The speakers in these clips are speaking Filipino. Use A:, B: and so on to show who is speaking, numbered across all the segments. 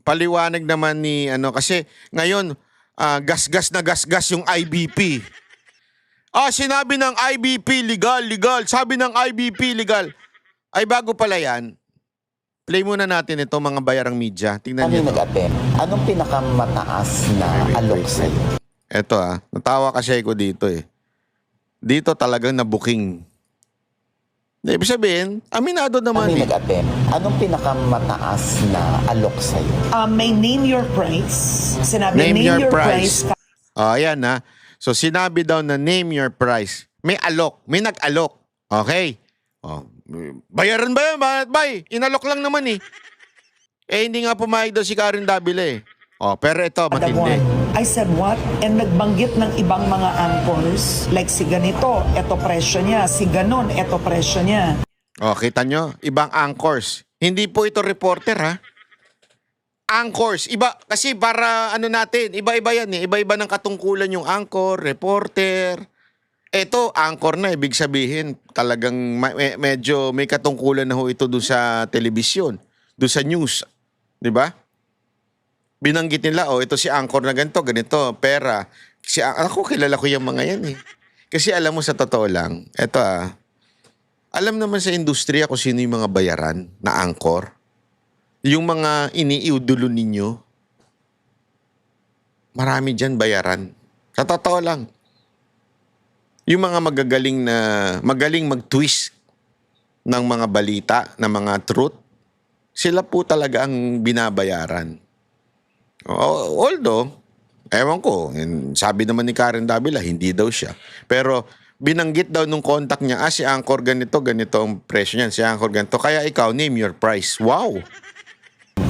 A: paliwanag naman ni kasi ngayon gasgas na gasgas yung IBP. Sinabi ng IBP legal. Sabi ng IBP legal. Ay bago pala yan. Play muna natin ito mga bayarang media. Tingnan niyo.
B: Anong pinakamataas na alok sa'yo?
A: Ito natawa kasi ako dito eh. Dito talagang na-booking. Ibig sabihin, aminado naman eh.
B: Anong pinakamataas na alok sa'yo?
C: May name your price. Sinabi
A: Name your price. Ayan na. So sinabi daw na name your price. May alok. May nag-alok. Okay. Bayaran ba yan? Bay? Inalok lang naman eh. Hindi nga pumayag daw si Karen Davila eh. Pero ito, matindi.
C: I said what? And nagbanggit ng ibang mga anchors. Like si ganito, eto presyo niya. Si ganon, eto presyo niya.
A: Kita nyo? Ibang anchors. Hindi po ito reporter ha. Anchors. Iba, kasi para natin, iba-iba yan eh. Iba-iba ng katungkulan yung anchor, reporter. Ito, anchor na. Ibig sabihin, talagang medyo may katungkulan na ho ito doon sa telebisyon. Doon sa news. Diba? Binanggit nila, ito si anchor na ganito, pera. Ako, kilala ko yung mga yan eh. Kasi alam mo sa totoo lang, ito alam naman sa industriya kung sino yung mga bayaran na anchor. Yung mga iniiudulo ninyo, marami dyan bayaran. Sa totoo lang. Yung mga magaling mag-twist ng mga balita, ng mga truth, sila po talaga ang binabayaran. Although, ewan ko, sabi naman ni Karen Davila, hindi daw siya. Pero binanggit daw nung contact niya, si anchor ganito ang presyo niyan, si anchor ganito. Kaya ikaw, name your price. Wow!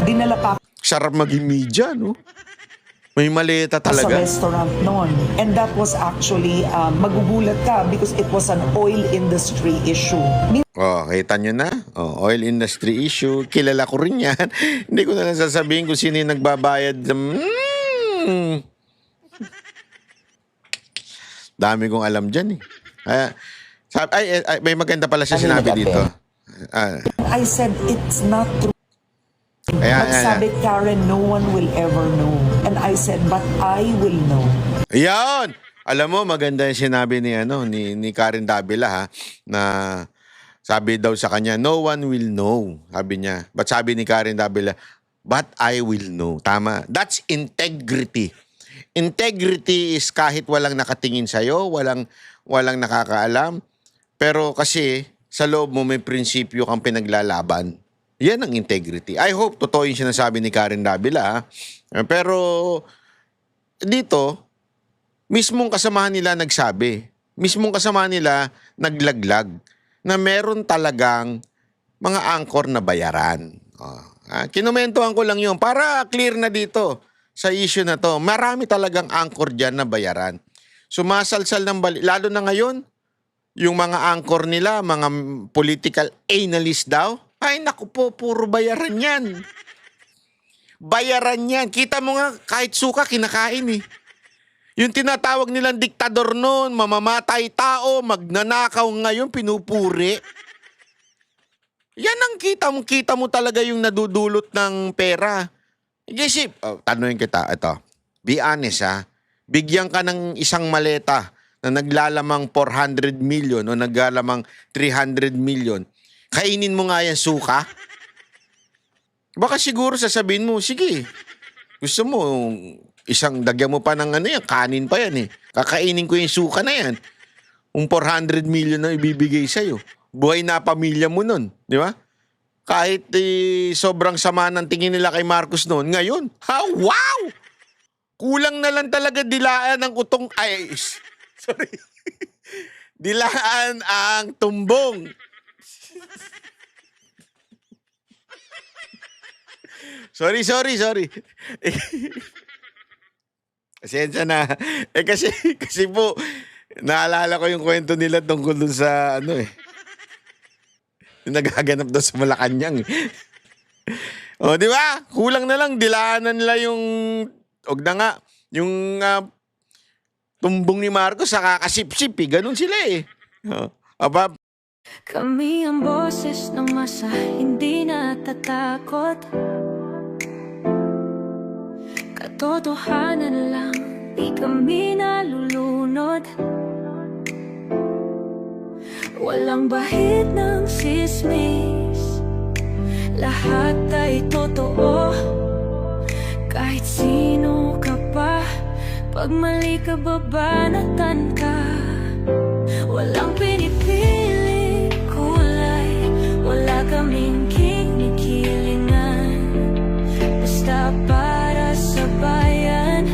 C: Dinala pa
A: Sarap maging media, no? May maleta talaga.
C: sa restaurant noon. And that was actually, magugulat ka because it was an oil industry issue.
A: Kita nyo na? Oil industry issue. Kilala ko rin yan. Hindi ko na lang sasabihin kung sino yung nagbabayad. Dami kong alam dyan eh. May maganda pala siya sinabi dito.
C: I said, it's not true. Sabi Karen, no one will ever know. And I said, but I will know.
A: Yan! Alam mo, maganda yung sinabi ni Karen Davila ha, na sabi daw sa kanya, no one will know. Sabi niya. But sabi ni Karen Davila, but I will know. Tama. That's integrity. Integrity is kahit walang nakatingin sa'yo, walang nakakaalam. Pero kasi sa loob mo may prinsipyo kang pinaglalaban. Yan ang integrity. I hope totoo yung sinasabi ni Karen Davila. Pero dito, mismong kasamahan nila nagsabi. Mismong kasamahan nila naglaglag na meron talagang mga anchor na bayaran. Kinomentohan ko lang yun para clear na dito sa issue na to. Marami talagang anchor dyan na bayaran. Sumasalsal ng lalo na ngayon, yung mga anchor nila, mga political analyst daw, ay naku po, puro bayaran yan. Bayaran yan. Kita mo nga, kahit suka, kinakain eh. Yung tinatawag nilang diktador noon, mamamatay tao, magnanakaw ngayon, pinupuri. Yan ang kita mo talaga yung nadudulot ng pera. Igisip, tanungin kita, ito. Be honest ha, bigyan ka ng isang maleta na naglalamang 400 million o naglalamang 300 million. Kainin mo nga yan suka. Baka siguro sasabihin mo, sige, gusto mo, dagyan mo pa ng kanin pa yan eh. Kakainin ko yung suka na yan. 400 million na ibibigay sa'yo. Buhay na pamilya mo nun. Di ba? Kahit sobrang sama ng tingin nila kay Marcos noon, ngayon, wow! Kulang na lang talaga dilaan ng utong, sorry. Dilaan ang tumbong. Sorry. Pasensya na. Kasi po, naalala ko yung kwento nila tungkol dun sa yung nagaganap doon sa Malacanang. Di ba? Kulang na lang, dilaanan nila yung, yung tumbong ni Marcos sa kakasip-sip eh. Ganun sila eh.
D: Kami ang boses ng masa, hindi natatakot. Katotohanan lang, di kami nalulunod. Walang bahid ng sismis, lahat ay totoo. Kahit sino ka pa, pag mali ka babanatan ka. Walang pinipili kulay, wala kaming kinikilingan. Basta para sa bayan,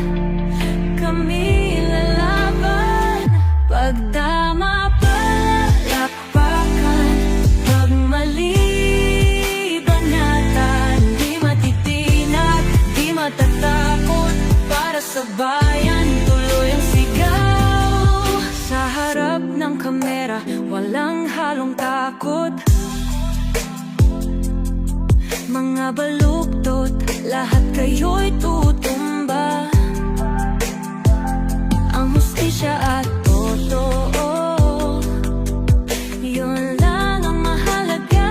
D: kami lalaban. Pag tama palakpakan, pag mali banatan. Di matitinag, di matatakot, para sa bayan tuloy ang sigaw. Sa harap ng kamera, walang halong takot. Mga baluktot, lahat kayo'y tutumba. Ang hustisya at totoo, yun lang ang mahalaga.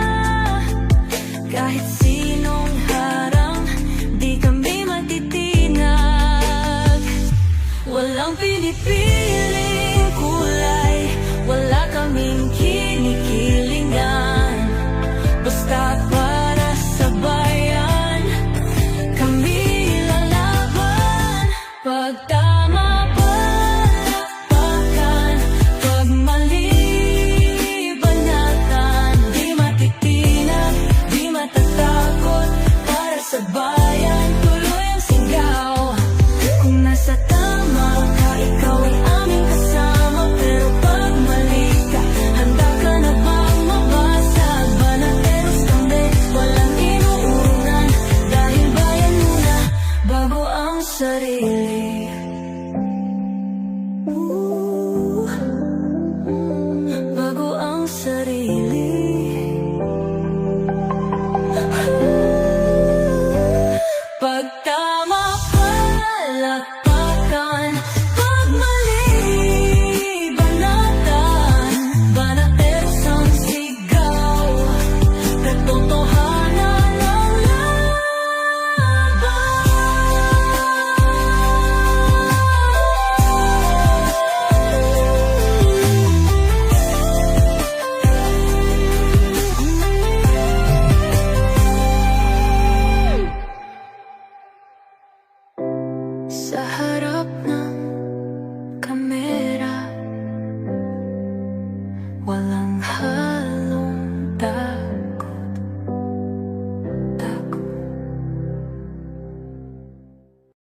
D: Kahit sinong harang, di kami matitinag. Walang pinipili